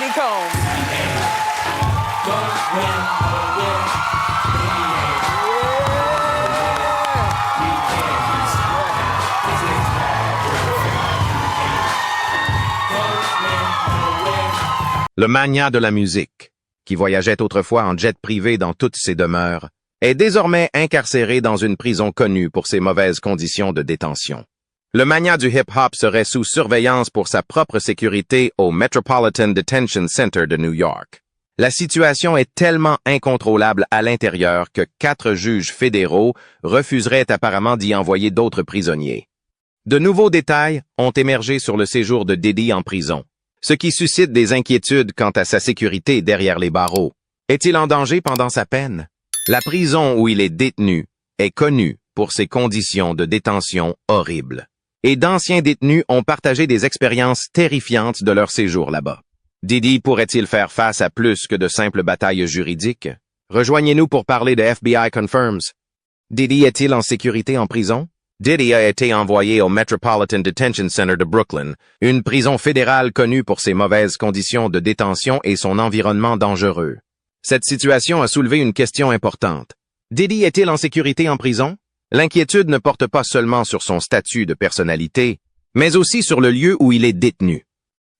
Diddy Combs. Le magnat de la musique, qui voyageait autrefois en jet privé dans toutes ses demeures, est désormais incarcéré dans une prison connue pour ses mauvaises conditions de détention. Le magnat du hip-hop serait sous surveillance pour sa propre sécurité au Metropolitan Detention Center de New York. La situation est tellement incontrôlable à l'intérieur que 4 juges fédéraux refuseraient apparemment d'y envoyer d'autres prisonniers. De nouveaux détails ont émergé sur le séjour de Diddy en prison, ce qui suscite des inquiétudes quant à sa sécurité derrière les barreaux. Est-il en danger pendant sa peine? La prison où il est détenu est connue pour ses conditions de détention horribles. Et d'anciens détenus ont partagé des expériences terrifiantes de leur séjour là-bas. Diddy pourrait-il faire face à plus que de simples batailles juridiques? Rejoignez-nous pour parler de FBI Confirms. Diddy est-il en sécurité en prison? Diddy a été envoyé au Metropolitan Detention Center de Brooklyn, une prison fédérale connue pour ses mauvaises conditions de détention et son environnement dangereux. Cette situation a soulevé une question importante. Diddy est-il en sécurité en prison? L'inquiétude ne porte pas seulement sur son statut de personnalité, mais aussi sur le lieu où il est détenu.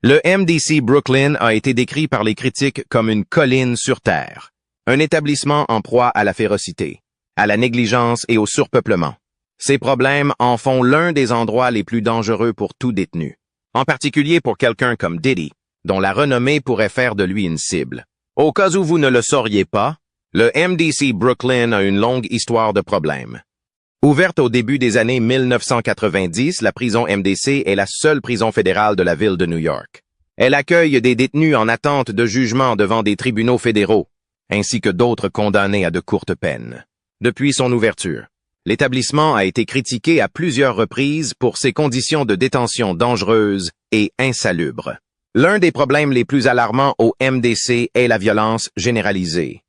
Le MDC Brooklyn a été décrit par les critiques comme une colline sur terre, un établissement en proie à la férocité, à la négligence et au surpeuplement. Ces problèmes en font l'un des endroits les plus dangereux pour tout détenu, en particulier pour quelqu'un comme Diddy, dont la renommée pourrait faire de lui une cible. Au cas où vous ne le sauriez pas, le MDC Brooklyn a une longue histoire de problèmes. Ouverte au début des années 1990, la prison MDC est la seule prison fédérale de la ville de New York. Elle accueille des détenus en attente de jugement devant des tribunaux fédéraux, ainsi que d'autres condamnés à de courtes peines. Depuis son ouverture, l'établissement a été critiqué à plusieurs reprises pour ses conditions de détention dangereuses et insalubres. L'un des problèmes les plus alarmants au MDC est la violence généralisée.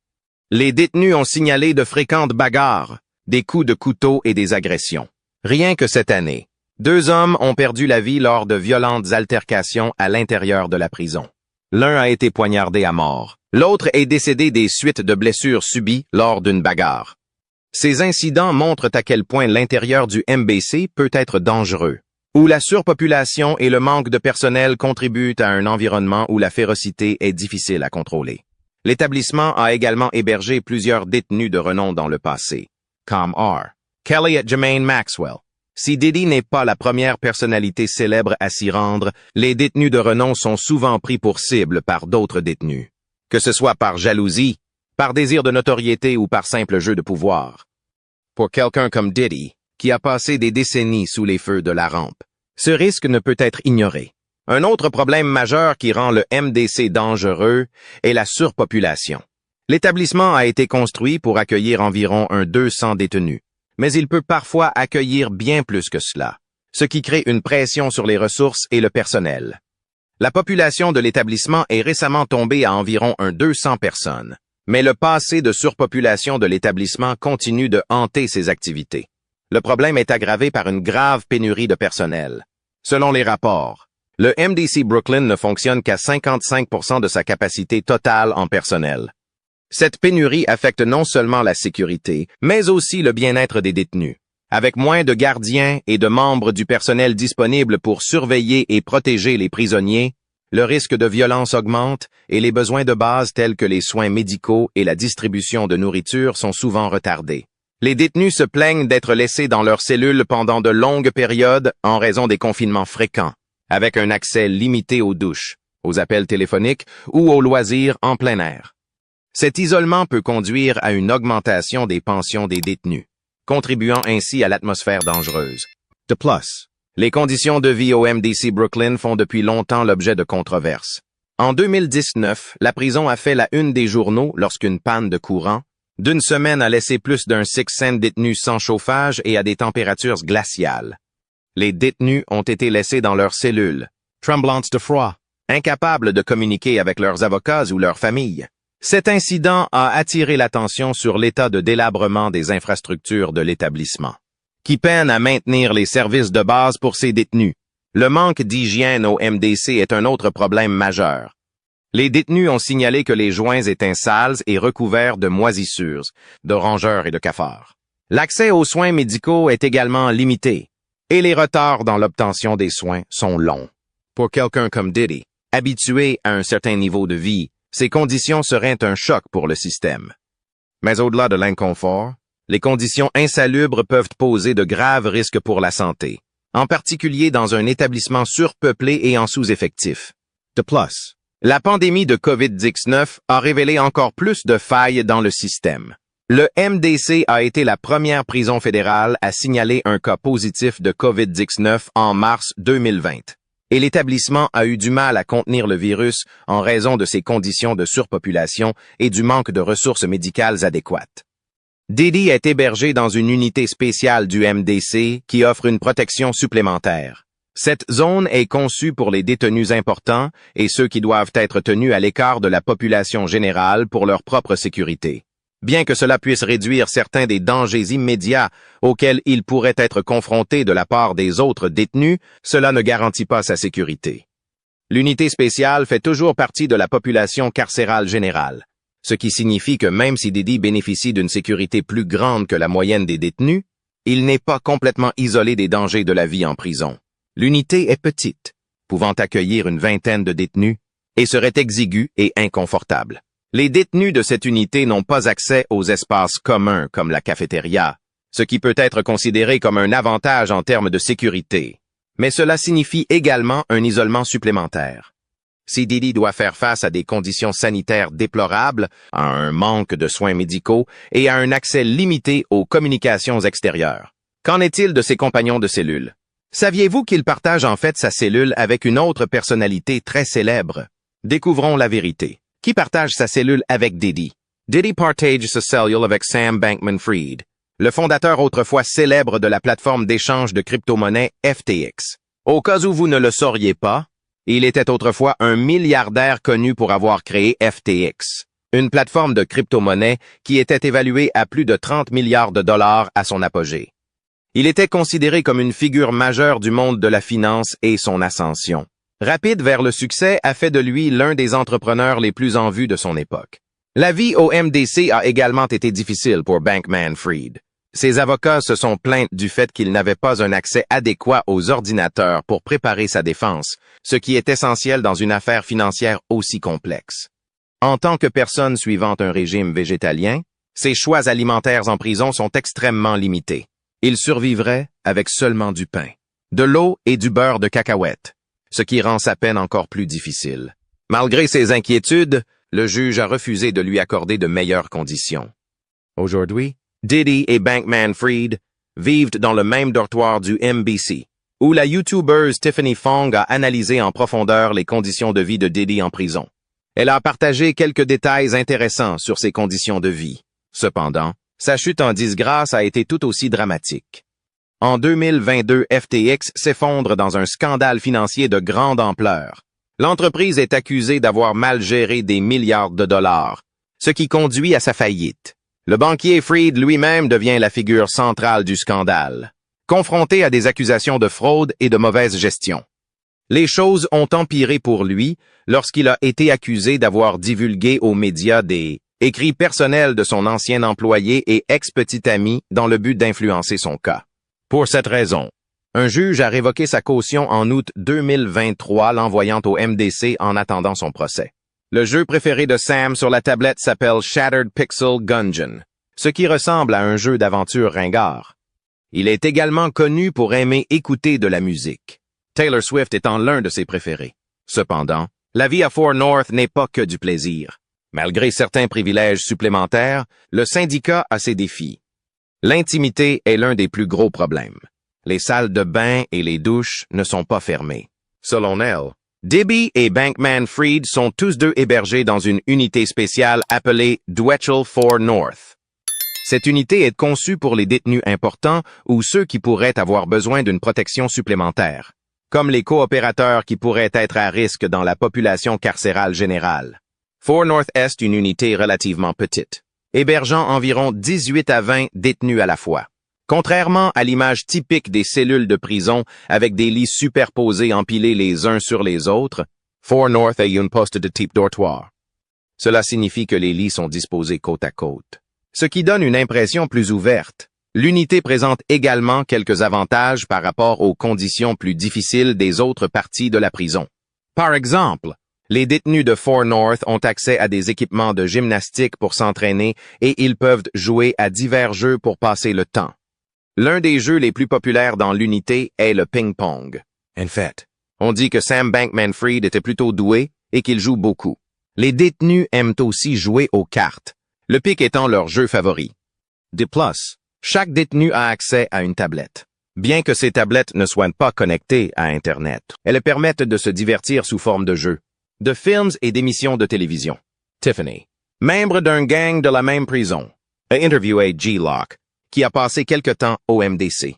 Les détenus ont signalé de fréquentes bagarres, des coups de couteau et des agressions. Rien que cette année, 2 hommes ont perdu la vie lors de violentes altercations à l'intérieur de la prison. L'un a été poignardé à mort. L'autre est décédé des suites de blessures subies lors d'une bagarre. Ces incidents montrent à quel point l'intérieur du MBC peut être dangereux, où la surpopulation et le manque de personnel contribuent à un environnement où la férocité est difficile à contrôler. L'établissement a également hébergé plusieurs détenus de renom dans le passé, comme R. Kelly et Jermaine Maxwell. Si Diddy n'est pas la première personnalité célèbre à s'y rendre, les détenus de renom sont souvent pris pour cible par d'autres détenus, que ce soit par jalousie, par désir de notoriété ou par simple jeu de pouvoir. Pour quelqu'un comme Diddy, qui a passé des décennies sous les feux de la rampe, ce risque ne peut être ignoré. Un autre problème majeur qui rend le MDC dangereux est la surpopulation. L'établissement a été construit pour accueillir environ 200 détenus, mais il peut parfois accueillir bien plus que cela, ce qui crée une pression sur les ressources et le personnel. La population de l'établissement est récemment tombée à environ 200 personnes, mais le passé de surpopulation de l'établissement continue de hanter ses activités. Le problème est aggravé par une grave pénurie de personnel. Selon les rapports, le MDC Brooklyn ne fonctionne qu'à 55% de sa capacité totale en personnel. Cette pénurie affecte non seulement la sécurité, mais aussi le bien-être des détenus. Avec moins de gardiens et de membres du personnel disponibles pour surveiller et protéger les prisonniers, le risque de violence augmente et les besoins de base tels que les soins médicaux et la distribution de nourriture sont souvent retardés. Les détenus se plaignent d'être laissés dans leurs cellules pendant de longues périodes en raison des confinements fréquents, avec un accès limité aux douches, aux appels téléphoniques ou aux loisirs en plein air. Cet isolement peut conduire à une augmentation des pensions des détenus, contribuant ainsi à l'atmosphère dangereuse. De plus, les conditions de vie au MDC Brooklyn font depuis longtemps l'objet de controverses. En 2019, la prison a fait la une des journaux lorsqu'une panne de courant d'une semaine a laissé plus d'600 détenus sans chauffage et à des températures glaciales. Les détenus ont été laissés dans leurs cellules, tremblantes de froid, incapables de communiquer avec leurs avocats ou leurs familles. Cet incident a attiré l'attention sur l'état de délabrement des infrastructures de l'établissement, qui peine à maintenir les services de base pour ses détenus. Le manque d'hygiène au MDC est un autre problème majeur. Les détenus ont signalé que les joints étaient sales et recouverts de moisissures, de rongeurs et de cafards. L'accès aux soins médicaux est également limité, et les retards dans l'obtention des soins sont longs. Pour quelqu'un comme Diddy, habitué à un certain niveau de vie, ces conditions seraient un choc pour le système. Mais au-delà de l'inconfort, les conditions insalubres peuvent poser de graves risques pour la santé, en particulier dans un établissement surpeuplé et en sous-effectif. De plus, la pandémie de COVID-19 a révélé encore plus de failles dans le système. Le MDC a été la première prison fédérale à signaler un cas positif de COVID-19 en mars 2020, et l'établissement a eu du mal à contenir le virus en raison de ses conditions de surpopulation et du manque de ressources médicales adéquates. Diddy est hébergé dans une unité spéciale du MDC qui offre une protection supplémentaire. Cette zone est conçue pour les détenus importants et ceux qui doivent être tenus à l'écart de la population générale pour leur propre sécurité. Bien que cela puisse réduire certains des dangers immédiats auxquels il pourrait être confronté de la part des autres détenus, cela ne garantit pas sa sécurité. L'unité spéciale fait toujours partie de la population carcérale générale, ce qui signifie que même si Diddy bénéficie d'une sécurité plus grande que la moyenne des détenus, il n'est pas complètement isolé des dangers de la vie en prison. L'unité est petite, pouvant accueillir une vingtaine de détenus, et serait exiguë et inconfortable. Les détenus de cette unité n'ont pas accès aux espaces communs comme la cafétéria, ce qui peut être considéré comme un avantage en termes de sécurité. Mais cela signifie également un isolement supplémentaire. Si Diddy doit faire face à des conditions sanitaires déplorables, à un manque de soins médicaux et à un accès limité aux communications extérieures, qu'en est-il de ses compagnons de cellule? Saviez-vous qu'il partage en fait sa cellule avec une autre personnalité très célèbre? Découvrons la vérité. Qui partage sa cellule avec Diddy? Diddy partage sa cellule avec Sam Bankman-Fried, le fondateur autrefois célèbre de la plateforme d'échange de crypto-monnaies FTX. Au cas où vous ne le sauriez pas, il était autrefois un milliardaire connu pour avoir créé FTX, une plateforme de crypto-monnaies qui était évaluée à plus de 30 milliards de dollars à son apogée. Il était considéré comme une figure majeure du monde de la finance et son ascension rapide vers le succès a fait de lui l'un des entrepreneurs les plus en vue de son époque. La vie au MDC a également été difficile pour Bankman-Fried. Ses avocats se sont plaints du fait qu'il n'avait pas un accès adéquat aux ordinateurs pour préparer sa défense, ce qui est essentiel dans une affaire financière aussi complexe. En tant que personne suivant un régime végétalien, ses choix alimentaires en prison sont extrêmement limités. Il survivrait avec seulement du pain, de l'eau et du beurre de cacahuète, ce qui rend sa peine encore plus difficile. Malgré ses inquiétudes, le juge a refusé de lui accorder de meilleures conditions. Aujourd'hui, Diddy et Bankman-Fried vivent dans le même dortoir du MBC, où la YouTubeuse Tiffany Fong a analysé en profondeur les conditions de vie de Diddy en prison. Elle a partagé quelques détails intéressants sur ses conditions de vie. Cependant, sa chute en disgrâce a été tout aussi dramatique. En 2022, FTX s'effondre dans un scandale financier de grande ampleur. L'entreprise est accusée d'avoir mal géré des milliards de dollars, ce qui conduit à sa faillite. Le banquier Fried lui-même devient la figure centrale du scandale, confronté à des accusations de fraude et de mauvaise gestion. Les choses ont empiré pour lui lorsqu'il a été accusé d'avoir divulgué aux médias des écrits personnels de son ancien employé et ex-petit ami dans le but d'influencer son cas. Pour cette raison, un juge a révoqué sa caution en août 2023, l'envoyant au MDC en attendant son procès. Le jeu préféré de Sam sur la tablette s'appelle Shattered Pixel Gungeon, ce qui ressemble à un jeu d'aventure ringard. Il est également connu pour aimer écouter de la musique, Taylor Swift étant l'un de ses préférés. Cependant, la vie à Fort North n'est pas que du plaisir. Malgré certains privilèges supplémentaires, le syndicat a ses défis. L'intimité est l'un des plus gros problèmes. Les salles de bain et les douches ne sont pas fermées. Selon elle, Diddy et Bankman-Fried sont tous deux hébergés dans une unité spéciale appelée Dwetchell Fort North. Cette unité est conçue pour les détenus importants ou ceux qui pourraient avoir besoin d'une protection supplémentaire, comme les coopérateurs qui pourraient être à risque dans la population carcérale générale. Fort North est une unité relativement petite, hébergeant environ 18 à 20 détenus à la fois. Contrairement à l'image typique des cellules de prison avec des lits superposés empilés les uns sur les autres, 4 North a un poste de type dortoir. Cela signifie que les lits sont disposés côte à côte, ce qui donne une impression plus ouverte. L'unité présente également quelques avantages par rapport aux conditions plus difficiles des autres parties de la prison. Par exemple, les détenus de 4 North ont accès à des équipements de gymnastique pour s'entraîner et ils peuvent jouer à divers jeux pour passer le temps. L'un des jeux les plus populaires dans l'unité est le ping-pong. En fait, on dit que Sam Bankman-Fried était plutôt doué et qu'il joue beaucoup. Les détenus aiment aussi jouer aux cartes, le pic étant leur jeu favori. De plus, chaque détenu a accès à une tablette. Bien que ces tablettes ne soient pas connectées à Internet, elles permettent de se divertir sous forme de jeux, de films et d'émissions de télévision. Tiffany, membre d'un gang de la même prison, a interviewé G-Lock, qui a passé quelque temps au MDC.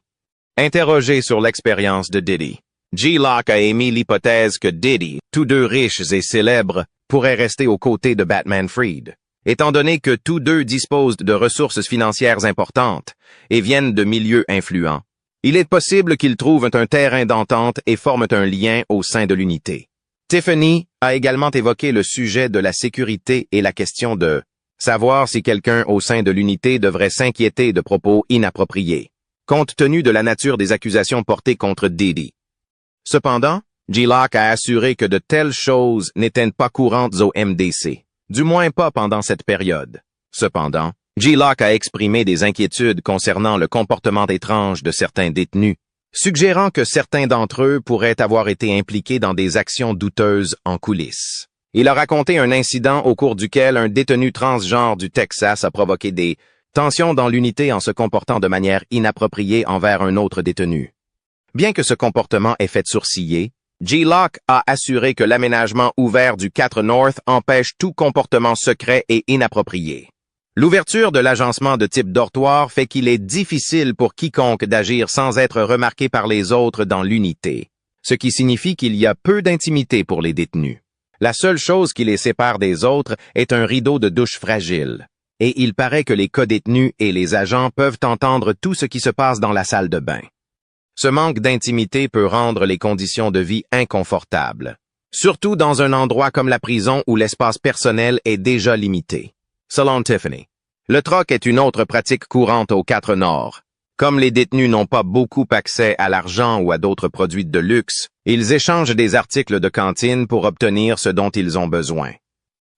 Interrogé sur l'expérience de Diddy, G-Lock a émis l'hypothèse que Diddy, tous deux riches et célèbres, pourraient rester aux côtés de Bankman-Fried, étant donné que tous deux disposent de ressources financières importantes et viennent de milieux influents. Il est possible qu'ils trouvent un terrain d'entente et forment un lien au sein de l'unité. Tiffany a également évoqué le sujet de la sécurité et la question de savoir si quelqu'un au sein de l'unité devrait s'inquiéter de propos inappropriés, compte tenu de la nature des accusations portées contre Diddy. Cependant, G-Lock a assuré que de telles choses n'étaient pas courantes au MDC, du moins pas pendant cette période. Cependant, G-Lock a exprimé des inquiétudes concernant le comportement étrange de certains détenus, suggérant que certains d'entre eux pourraient avoir été impliqués dans des actions douteuses en coulisses. Il a raconté un incident au cours duquel un détenu transgenre du Texas a provoqué des tensions dans l'unité en se comportant de manière inappropriée envers un autre détenu. Bien que ce comportement ait fait sourciller, G-Lock a assuré que l'aménagement ouvert du 4 North empêche tout comportement secret et inapproprié. L'ouverture de l'agencement de type dortoir fait qu'il est difficile pour quiconque d'agir sans être remarqué par les autres dans l'unité, ce qui signifie qu'il y a peu d'intimité pour les détenus. La seule chose qui les sépare des autres est un rideau de douche fragile, et il paraît que les codétenus et les agents peuvent entendre tout ce qui se passe dans la salle de bain. Ce manque d'intimité peut rendre les conditions de vie inconfortables, surtout dans un endroit comme la prison où l'espace personnel est déjà limité. Selon Tiffany, le troc est une autre pratique courante au 4 Nord. Comme les détenus n'ont pas beaucoup accès à l'argent ou à d'autres produits de luxe, ils échangent des articles de cantine pour obtenir ce dont ils ont besoin.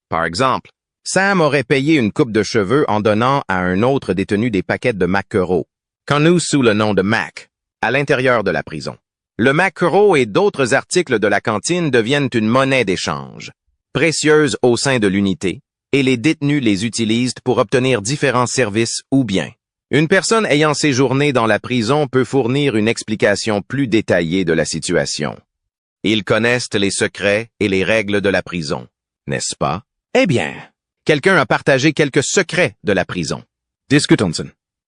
Par exemple, Sam aurait payé une coupe de cheveux en donnant à un autre détenu des paquets de maquereaux, connus sous le nom de Mac, à l'intérieur de la prison. Le maquereau et d'autres articles de la cantine deviennent une monnaie d'échange, précieuse au sein de l'unité, et les détenus les utilisent pour obtenir différents services ou biens. Une personne ayant séjourné dans la prison peut fournir une explication plus détaillée de la situation. Ils connaissent les secrets et les règles de la prison, n'est-ce pas? Eh bien, quelqu'un a partagé quelques secrets de la prison. Discutons-en.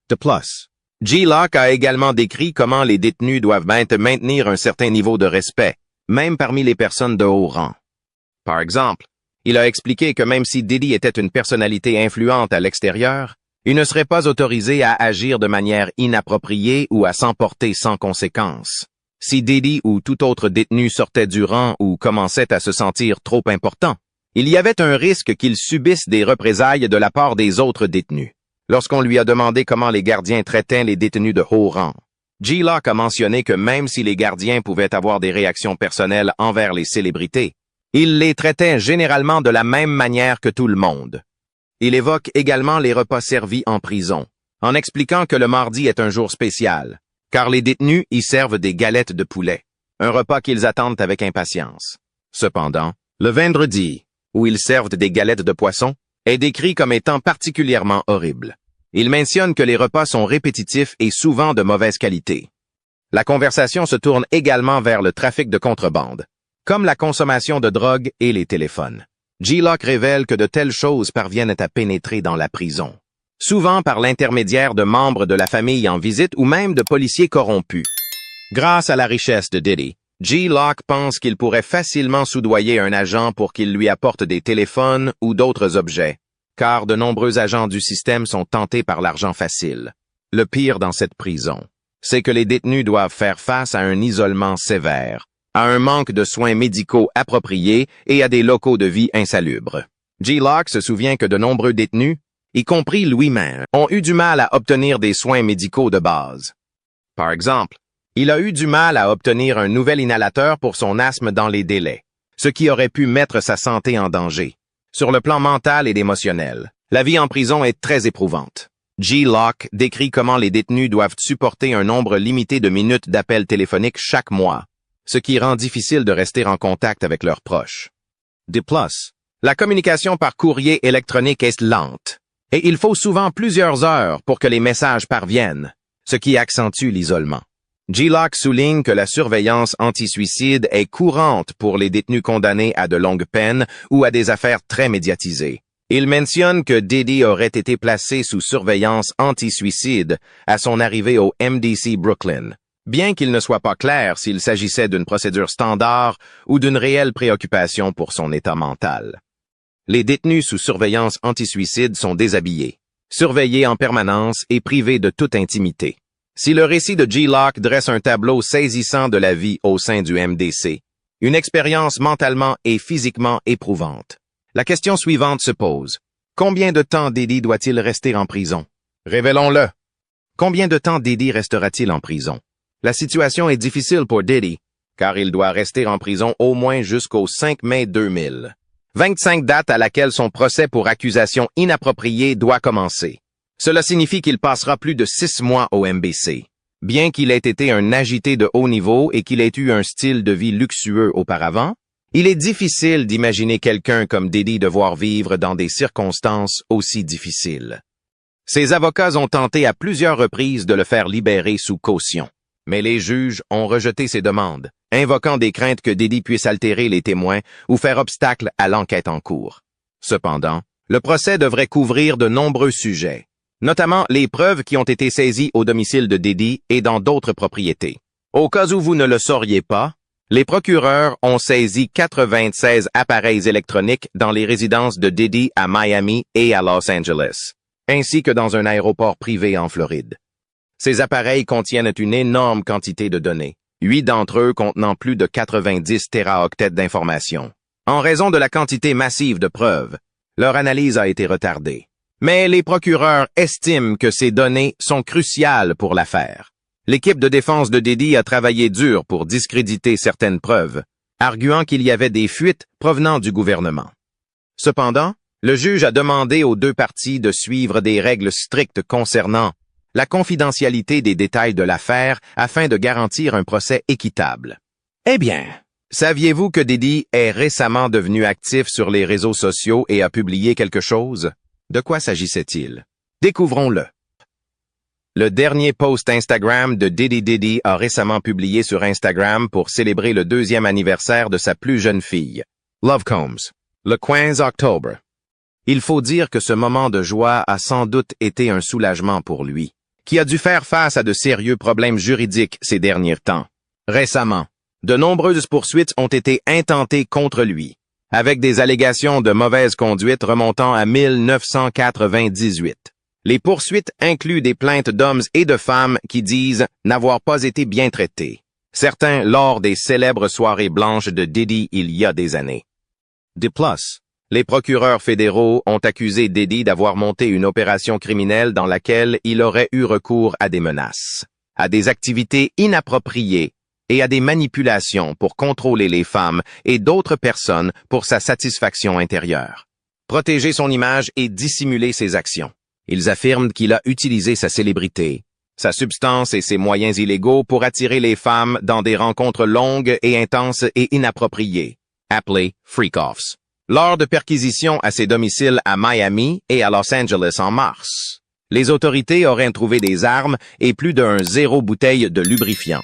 De plus, G-Lock a également décrit comment les détenus doivent maintenir un certain niveau de respect, même parmi les personnes de haut rang. Par exemple, il a expliqué que même si Diddy était une personnalité influente à l'extérieur, il ne serait pas autorisé à agir de manière inappropriée ou à s'emporter sans conséquence. Si Diddy ou tout autre détenu sortait du rang ou commençait à se sentir trop important, il y avait un risque qu'il subisse des représailles de la part des autres détenus. Lorsqu'on lui a demandé comment les gardiens traitaient les détenus de haut rang, G-Lock a mentionné que même si les gardiens pouvaient avoir des réactions personnelles envers les célébrités, ils les traitaient généralement de la même manière que tout le monde. Il évoque également les repas servis en prison, en expliquant que le mardi est un jour spécial, car les détenus y servent des galettes de poulet, un repas qu'ils attendent avec impatience. Cependant, le vendredi, où ils servent des galettes de poisson, est décrit comme étant particulièrement horrible. Il mentionne que les repas sont répétitifs et souvent de mauvaise qualité. La conversation se tourne également vers le trafic de contrebande, comme la consommation de drogue et les téléphones. G-Lock révèle que de telles choses parviennent à pénétrer dans la prison, souvent par l'intermédiaire de membres de la famille en visite ou même de policiers corrompus. Grâce à la richesse de Diddy, G-Lock pense qu'il pourrait facilement soudoyer un agent pour qu'il lui apporte des téléphones ou d'autres objets, car de nombreux agents du système sont tentés par l'argent facile. Le pire dans cette prison, c'est que les détenus doivent faire face à un isolement sévère, à un manque de soins médicaux appropriés et à des locaux de vie insalubres. G-Lock se souvient que de nombreux détenus, y compris lui-même, ont eu du mal à obtenir des soins médicaux de base. Par exemple, il a eu du mal à obtenir un nouvel inhalateur pour son asthme dans les délais, ce qui aurait pu mettre sa santé en danger. Sur le plan mental et émotionnel, la vie en prison est très éprouvante. G-Lock décrit comment les détenus doivent supporter un nombre limité de minutes d'appels téléphoniques chaque mois, ce qui rend difficile de rester en contact avec leurs proches. De plus, la communication par courrier électronique est lente, et il faut souvent plusieurs heures pour que les messages parviennent, ce qui accentue l'isolement. G-Lock souligne que la surveillance anti-suicide est courante pour les détenus condamnés à de longues peines ou à des affaires très médiatisées. Il mentionne que Diddy aurait été placé sous surveillance anti-suicide à son arrivée au MDC Brooklyn, bien qu'il ne soit pas clair s'il s'agissait d'une procédure standard ou d'une réelle préoccupation pour son état mental. Les détenus sous surveillance anti-suicide sont déshabillés, surveillés en permanence et privés de toute intimité. Si le récit de G-Lock dresse un tableau saisissant de la vie au sein du MDC, une expérience mentalement et physiquement éprouvante, la question suivante se pose. Combien de temps Diddy doit-il rester en prison? Révélons-le. Combien de temps Diddy restera-t-il en prison? La situation est difficile pour Diddy, car il doit rester en prison au moins jusqu'au 5 mai 2000. 25 date à laquelle son procès pour accusation inappropriée doit commencer. Cela signifie qu'il passera plus de 6 mois au MBC. Bien qu'il ait été un agité de haut niveau et qu'il ait eu un style de vie luxueux auparavant, il est difficile d'imaginer quelqu'un comme Diddy devoir vivre dans des circonstances aussi difficiles. Ses avocats ont tenté à plusieurs reprises de le faire libérer sous caution, mais les juges ont rejeté ses demandes, invoquant des craintes que Diddy puisse altérer les témoins ou faire obstacle à l'enquête en cours. Cependant, le procès devrait couvrir de nombreux sujets, notamment les preuves qui ont été saisies au domicile de Diddy et dans d'autres propriétés. Au cas où vous ne le sauriez pas, les procureurs ont saisi 96 appareils électroniques dans les résidences de Diddy à Miami et à Los Angeles, ainsi que dans un aéroport privé en Floride. Ces appareils contiennent une énorme quantité de données, 8 d'entre eux contenant plus de 90 téraoctets d'informations. En raison de la quantité massive de preuves, leur analyse a été retardée. Mais les procureurs estiment que ces données sont cruciales pour l'affaire. L'équipe de défense de Diddy a travaillé dur pour discréditer certaines preuves, arguant qu'il y avait des fuites provenant du gouvernement. Cependant, le juge a demandé aux deux parties de suivre des règles strictes concernant la confidentialité des détails de l'affaire afin de garantir un procès équitable. Eh bien, saviez-vous que Diddy est récemment devenu actif sur les réseaux sociaux et a publié quelque chose? De quoi s'agissait-il? Découvrons-le. Le dernier post Instagram de Diddy a récemment publié sur Instagram pour célébrer le 2e anniversaire de sa plus jeune fille, Love Combs, le 15 octobre. Il faut dire que ce moment de joie a sans doute été un soulagement pour lui, qui a dû faire face à de sérieux problèmes juridiques ces derniers temps. Récemment, de nombreuses poursuites ont été intentées contre lui, avec des allégations de mauvaise conduite remontant à 1998. Les poursuites incluent des plaintes d'hommes et de femmes qui disent n'avoir pas été bien traités, certains lors des célèbres soirées blanches de Diddy il y a des années. De plus, les procureurs fédéraux ont accusé Diddy d'avoir monté une opération criminelle dans laquelle il aurait eu recours à des menaces, à des activités inappropriées et à des manipulations pour contrôler les femmes et d'autres personnes pour sa satisfaction intérieure, protéger son image et dissimuler ses actions. Ils affirment qu'il a utilisé sa célébrité, sa substance et ses moyens illégaux pour attirer les femmes dans des rencontres longues et intenses et inappropriées, appelées freak-offs, lors de perquisitions à ses domiciles à Miami et à Los Angeles en mars. Les autorités auraient trouvé des armes et plus d'un 0 bouteille de lubrifiant.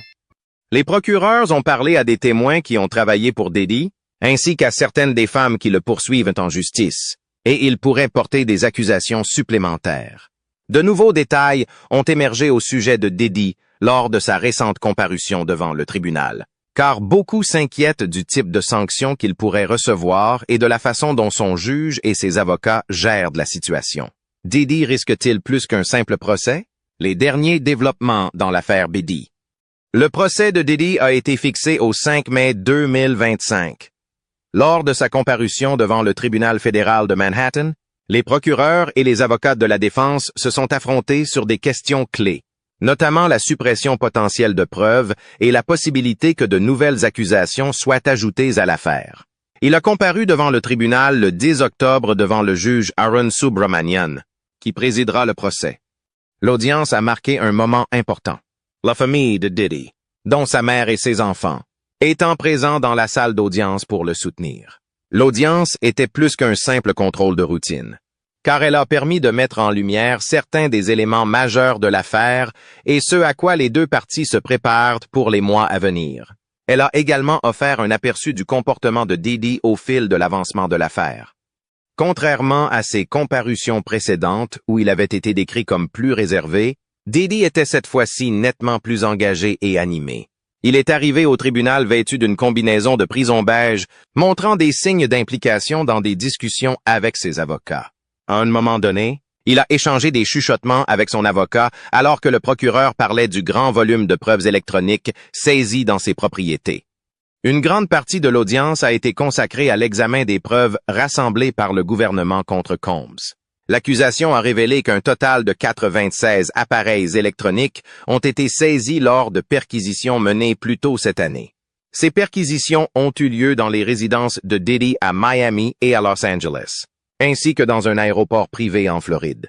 Les procureurs ont parlé à des témoins qui ont travaillé pour Diddy, ainsi qu'à certaines des femmes qui le poursuivent en justice, et ils pourraient porter des accusations supplémentaires. De nouveaux détails ont émergé au sujet de Diddy lors de sa récente comparution devant le tribunal, car beaucoup s'inquiètent du type de sanctions qu'il pourrait recevoir et de la façon dont son juge et ses avocats gèrent la situation. Diddy risque-t-il plus qu'un simple procès? Les derniers développements dans l'affaire Diddy. Le procès de Diddy a été fixé au 5 mai 2025. Lors de sa comparution devant le tribunal fédéral de Manhattan, les procureurs et les avocats de la défense se sont affrontés sur des questions clés, notamment la suppression potentielle de preuves et la possibilité que de nouvelles accusations soient ajoutées à l'affaire. Il a comparu devant le tribunal le 10 octobre devant le juge Arun Subramanian, qui présidera le procès. L'audience a marqué un moment important. La famille de Diddy, dont sa mère et ses enfants, étant présents dans la salle d'audience pour le soutenir. L'audience était plus qu'un simple contrôle de routine, car elle a permis de mettre en lumière certains des éléments majeurs de l'affaire et ce à quoi les deux parties se préparent pour les mois à venir. Elle a également offert un aperçu du comportement de Diddy au fil de l'avancement de l'affaire. Contrairement à ses comparutions précédentes où il avait été décrit comme plus réservé, Diddy était cette fois-ci nettement plus engagé et animé. Il est arrivé au tribunal vêtu d'une combinaison de prison beige, montrant des signes d'implication dans des discussions avec ses avocats. À un moment donné, il a échangé des chuchotements avec son avocat alors que le procureur parlait du grand volume de preuves électroniques saisies dans ses propriétés. Une grande partie de l'audience a été consacrée à l'examen des preuves rassemblées par le gouvernement contre Combs. L'accusation a révélé qu'un total de 96 appareils électroniques ont été saisis lors de perquisitions menées plus tôt cette année. Ces perquisitions ont eu lieu dans les résidences de Diddy à Miami et à Los Angeles, ainsi que dans un aéroport privé en Floride.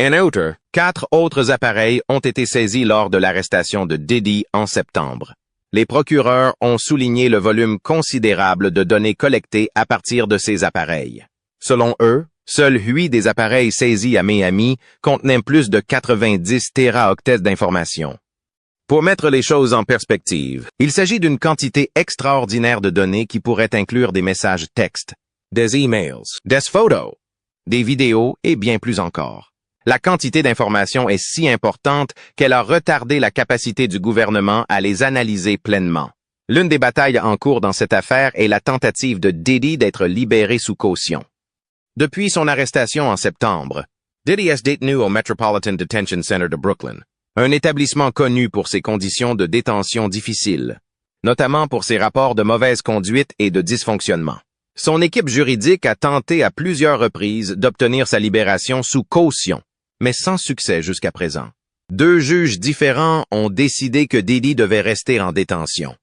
En outre, 4 autres appareils ont été saisis lors de l'arrestation de Diddy en septembre. Les procureurs ont souligné le volume considérable de données collectées à partir de ces appareils. Selon eux, seuls 8 des appareils saisis à Miami contenaient plus de 90 téraoctets d'informations. Pour mettre les choses en perspective, il s'agit d'une quantité extraordinaire de données qui pourrait inclure des messages textes, des emails, des photos, des vidéos et bien plus encore. La quantité d'informations est si importante qu'elle a retardé la capacité du gouvernement à les analyser pleinement. L'une des batailles en cours dans cette affaire est la tentative de Diddy d'être libéré sous caution. Depuis son arrestation en septembre, Diddy est détenu au Metropolitan Detention Center de Brooklyn, un établissement connu pour ses conditions de détention difficiles, notamment pour ses rapports de mauvaise conduite et de dysfonctionnement. Son équipe juridique a tenté à plusieurs reprises d'obtenir sa libération sous caution, mais sans succès jusqu'à présent. 2 juges différents ont décidé que Diddy devait rester en détention.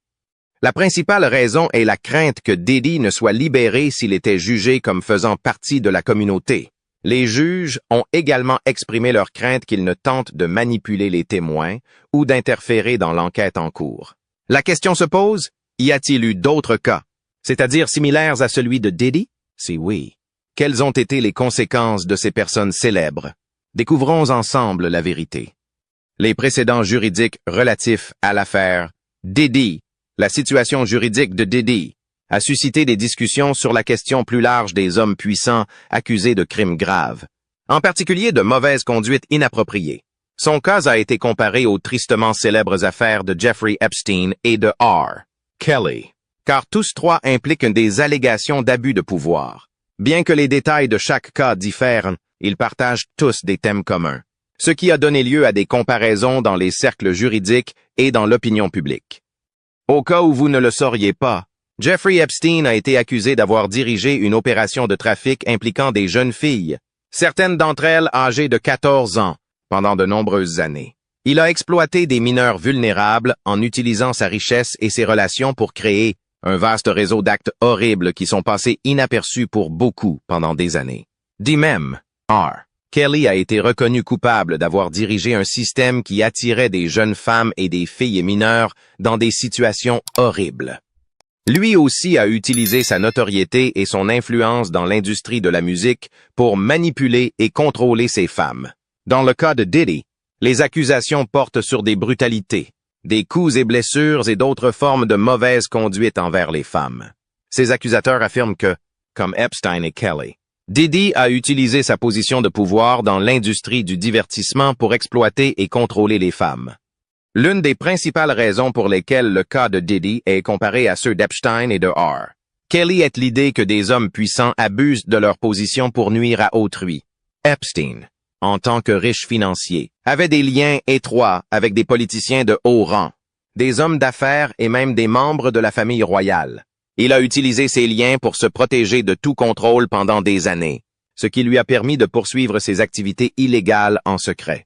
La principale raison est la crainte que Diddy ne soit libéré s'il était jugé comme faisant partie de la communauté. Les juges ont également exprimé leur crainte qu'il ne tente de manipuler les témoins ou d'interférer dans l'enquête en cours. La question se pose, y a-t-il eu d'autres cas, c'est-à-dire similaires à celui de Diddy? Si oui, quelles ont été les conséquences de ces personnes célèbres? Découvrons ensemble la vérité. Les précédents juridiques relatifs à l'affaire Diddy. La situation juridique de Diddy a suscité des discussions sur la question plus large des hommes puissants accusés de crimes graves, en particulier de mauvaise conduite inappropriée. Son cas a été comparé aux tristement célèbres affaires de Jeffrey Epstein et de R. Kelly, car tous 3 impliquent des allégations d'abus de pouvoir. Bien que les détails de chaque cas diffèrent, ils partagent tous des thèmes communs, ce qui a donné lieu à des comparaisons dans les cercles juridiques et dans l'opinion publique. Au cas où vous ne le sauriez pas, Jeffrey Epstein a été accusé d'avoir dirigé une opération de trafic impliquant des jeunes filles, certaines d'entre elles âgées de 14 ans, pendant de nombreuses années. Il a exploité des mineurs vulnérables en utilisant sa richesse et ses relations pour créer un vaste réseau d'actes horribles qui sont passés inaperçus pour beaucoup pendant des années. Dit même, R. Kelly a été reconnu coupable d'avoir dirigé un système qui attirait des jeunes femmes et des filles mineures dans des situations horribles. Lui aussi a utilisé sa notoriété et son influence dans l'industrie de la musique pour manipuler et contrôler ces femmes. Dans le cas de Diddy, les accusations portent sur des brutalités, des coups et blessures et d'autres formes de mauvaise conduite envers les femmes. Ces accusateurs affirment que, comme Epstein et Kelly, Diddy a utilisé sa position de pouvoir dans l'industrie du divertissement pour exploiter et contrôler les femmes. L'une des principales raisons pour lesquelles le cas de Diddy est comparé à ceux d'Epstein et de R. Kelly est l'idée que des hommes puissants abusent de leur position pour nuire à autrui. Epstein, en tant que riche financier, avait des liens étroits avec des politiciens de haut rang. des hommes d'affaires et même des membres de la famille royale. Il a utilisé ses liens pour se protéger de tout contrôle pendant des années, ce qui lui a permis de poursuivre ses activités illégales en secret.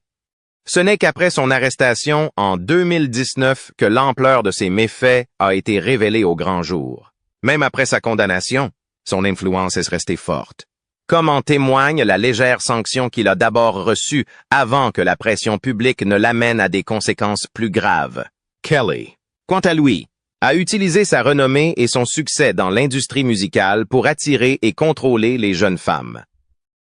Ce n'est qu'après son arrestation en 2019 que l'ampleur de ses méfaits a été révélée au grand jour. Même après sa condamnation, son influence est restée forte. Comme en témoigne la légère sanction qu'il a d'abord reçue avant que la pression publique ne l'amène à des conséquences plus graves. Kelly, quant à lui, a utilisé sa renommée et son succès dans l'industrie musicale pour attirer et contrôler les jeunes femmes.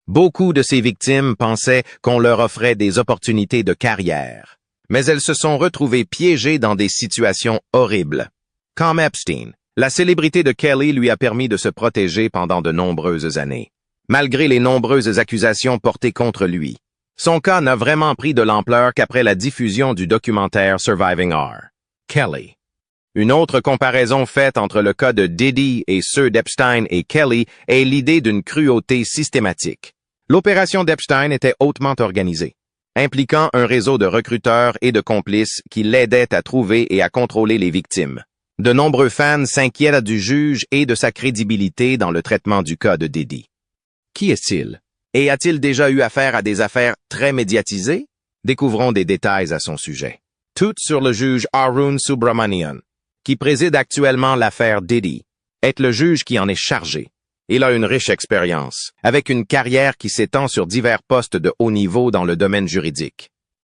Beaucoup de ses victimes pensaient qu'on leur offrait des opportunités de carrière, mais elles se sont retrouvées piégées dans des situations horribles. Comme Epstein, la célébrité de Kelly lui a permis de se protéger pendant de nombreuses années, malgré les nombreuses accusations portées contre lui. Son cas n'a vraiment pris de l'ampleur qu'après la diffusion du documentaire Surviving R. Kelly. Une autre comparaison faite entre le cas de Diddy et ceux d'Epstein et Kelly est l'idée d'une cruauté systématique. L'opération d'Epstein était hautement organisée, impliquant un réseau de recruteurs et de complices qui l'aidaient à trouver et à contrôler les victimes. De nombreux fans s'inquiètent du juge et de sa crédibilité dans le traitement du cas de Diddy. Qui est-il? Et a-t-il déjà eu affaire à des affaires très médiatisées? Découvrons des détails à son sujet. Tout sur le juge Arun Subramanian, qui préside actuellement l'affaire Diddy, est le juge qui en est chargé. Il a une riche expérience, avec une carrière qui s'étend sur divers postes de haut niveau dans le domaine juridique.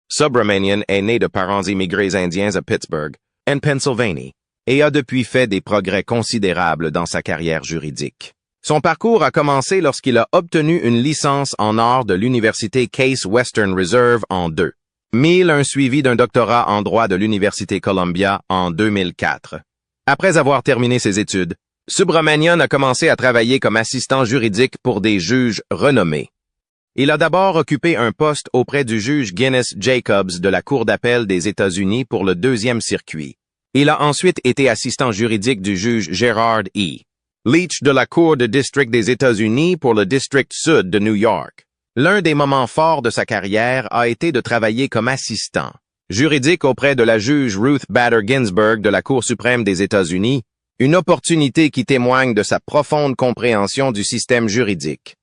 Subramanian est né de parents immigrés indiens à Pittsburgh, en Pennsylvanie, et a depuis fait des progrès considérables dans sa carrière juridique. Son parcours a commencé lorsqu'il a obtenu une licence en art de l'université Case Western Reserve en 2001, suivi d'un doctorat en droit de l'université Columbia en 2004. Après avoir terminé ses études, Subramanian a commencé à travailler comme assistant juridique pour des juges renommés. Il a d'abord occupé un poste auprès du juge Guinness Jacobs de la Cour d'appel des États-Unis pour le 2e circuit. Il a ensuite été assistant juridique du juge Gerard E. Leach de la Cour de district des États-Unis pour le District Sud de New York. L'un des moments forts de sa carrière a été de travailler comme assistant juridique auprès de la juge Ruth Bader Ginsburg de la Cour suprême des États-Unis, une opportunité qui témoigne de sa profonde compréhension du système juridique.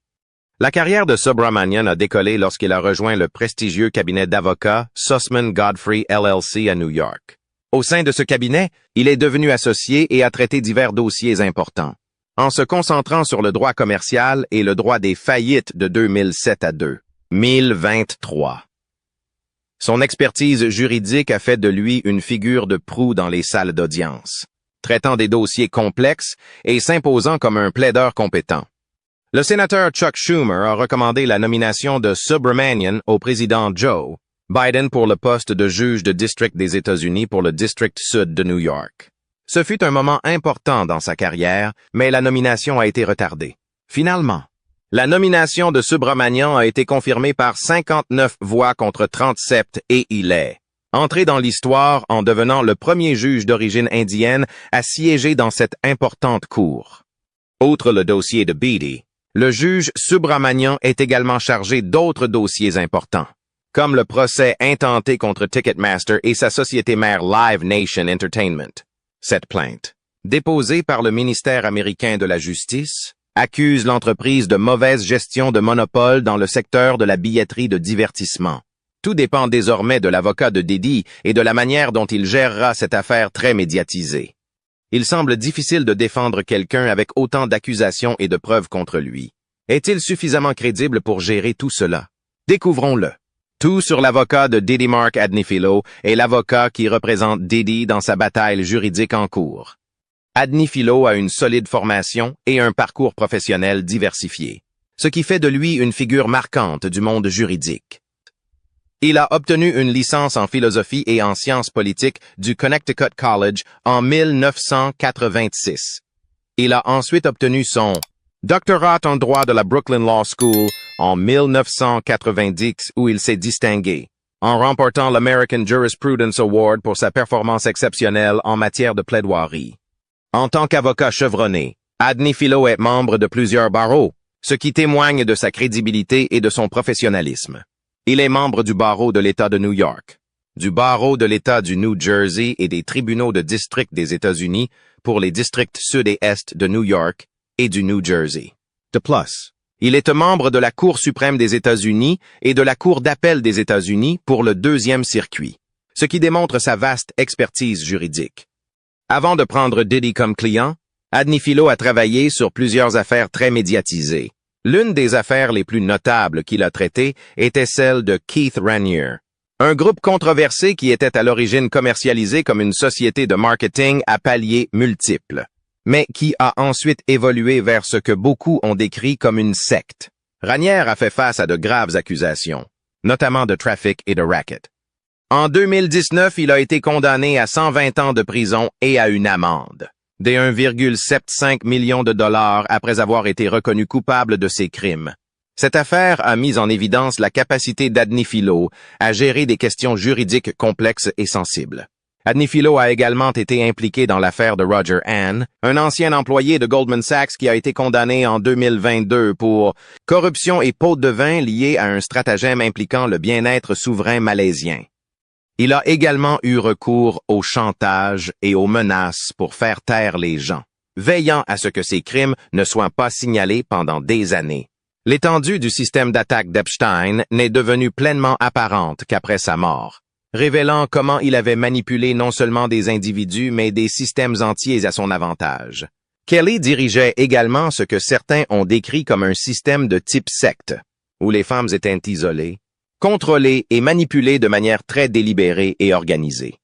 La carrière de Subramanian a décollé lorsqu'il a rejoint le prestigieux cabinet d'avocats Sussman Godfrey LLC à New York. Au sein de ce cabinet, il est devenu associé et a traité divers dossiers importants, en se concentrant sur le droit commercial et le droit des faillites de 2007 à 2023. Son expertise juridique a fait de lui une figure de proue dans les salles d'audience, traitant des dossiers complexes et s'imposant comme un plaideur compétent. Le sénateur Chuck Schumer a recommandé la nomination de Subramanian au président Joe Biden pour le poste de juge de district des États-Unis pour le District Sud de New York. Ce fut un moment important dans sa carrière, mais la nomination a été retardée. Finalement, la nomination de Subramanian a été confirmée par 59 voix contre 37 et il est entré dans l'histoire en devenant le premier juge d'origine indienne à siéger dans cette importante cour. Outre le dossier de Beatty, le juge Subramanian est également chargé d'autres dossiers importants, comme le procès intenté contre Ticketmaster et sa société mère Live Nation Entertainment. Cette plainte, déposée par le ministère américain de la Justice, accuse l'entreprise de mauvaise gestion de monopole dans le secteur de la billetterie de divertissement. Tout dépend désormais de l'avocat de Diddy et de la manière dont il gérera cette affaire très médiatisée. Il semble difficile de défendre quelqu'un avec autant d'accusations et de preuves contre lui. Est-il suffisamment crédible pour gérer tout cela? Découvrons-le. Tout sur l'avocat de Diddy Mark Adnifilo et l'avocat qui représente Diddy dans sa bataille juridique en cours. Adnifilo a une solide formation et un parcours professionnel diversifié, ce qui fait de lui une figure marquante du monde juridique. Il a obtenu une licence en philosophie et en sciences politiques du Connecticut College en 1986. Il a ensuite obtenu son doctorat en droit de la Brooklyn Law School en 1990 où il s'est distingué, en remportant l'American Jurisprudence Award pour sa performance exceptionnelle en matière de plaidoirie. En tant qu'avocat chevronné, Adnifilo est membre de plusieurs barreaux, ce qui témoigne de sa crédibilité et de son professionnalisme. Il est membre du barreau de l'État de New York, du barreau de l'État du New Jersey et des tribunaux de district des États-Unis pour les districts sud et est de New York et du New Jersey. De plus, il est membre de la Cour suprême des États-Unis et de la Cour d'appel des États-Unis pour le deuxième circuit, ce qui démontre sa vaste expertise juridique. Avant de prendre Diddy comme client, Agnifilo a travaillé sur plusieurs affaires très médiatisées. L'une des affaires les plus notables qu'il a traitées était celle de Keith Raniere, un groupe controversé qui était à l'origine commercialisé comme une société de marketing à paliers multiples, mais qui a ensuite évolué vers ce que beaucoup ont décrit comme une secte. Raniere a fait face à de graves accusations, notamment de trafic et de racket. En 2019, il a été condamné à 120 ans de prison et à une amende de 1,75 million de dollars après avoir été reconnu coupable de ses crimes. Cette affaire a mis en évidence la capacité d'Agnifilo à gérer des questions juridiques complexes et sensibles. Agnifilo a également été impliqué dans l'affaire de Roger Hann, un ancien employé de Goldman Sachs qui a été condamné en 2022 pour corruption et pots de vin liés à un stratagème impliquant le bien-être souverain malaisien. Il a également eu recours au chantage et aux menaces pour faire taire les gens, veillant à ce que ces crimes ne soient pas signalés pendant des années. L'étendue du système d'attaque d'Epstein n'est devenue pleinement apparente qu'après sa mort, révélant comment il avait manipulé non seulement des individus mais des systèmes entiers à son avantage. Kelly dirigeait également ce que certains ont décrit comme un système de type secte, où les femmes étaient isolées, contrôlé et manipulé de manière très délibérée et organisée.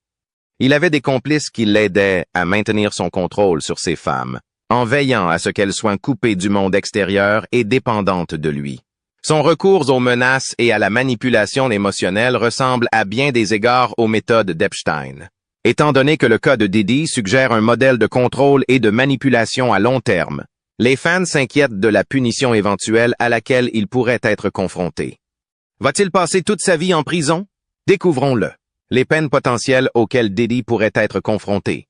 Il avait des complices qui l'aidaient à maintenir son contrôle sur ces femmes, en veillant à ce qu'elles soient coupées du monde extérieur et dépendantes de lui. Son recours aux menaces et à la manipulation émotionnelle ressemble à bien des égards aux méthodes d'Epstein. Étant donné que le cas de Diddy suggère un modèle de contrôle et de manipulation à long terme, les fans s'inquiètent de la punition éventuelle à laquelle il pourrait être confronté. Va-t-il passer toute sa vie en prison? Découvrons-le. Les peines potentielles auxquelles Diddy pourrait être confronté.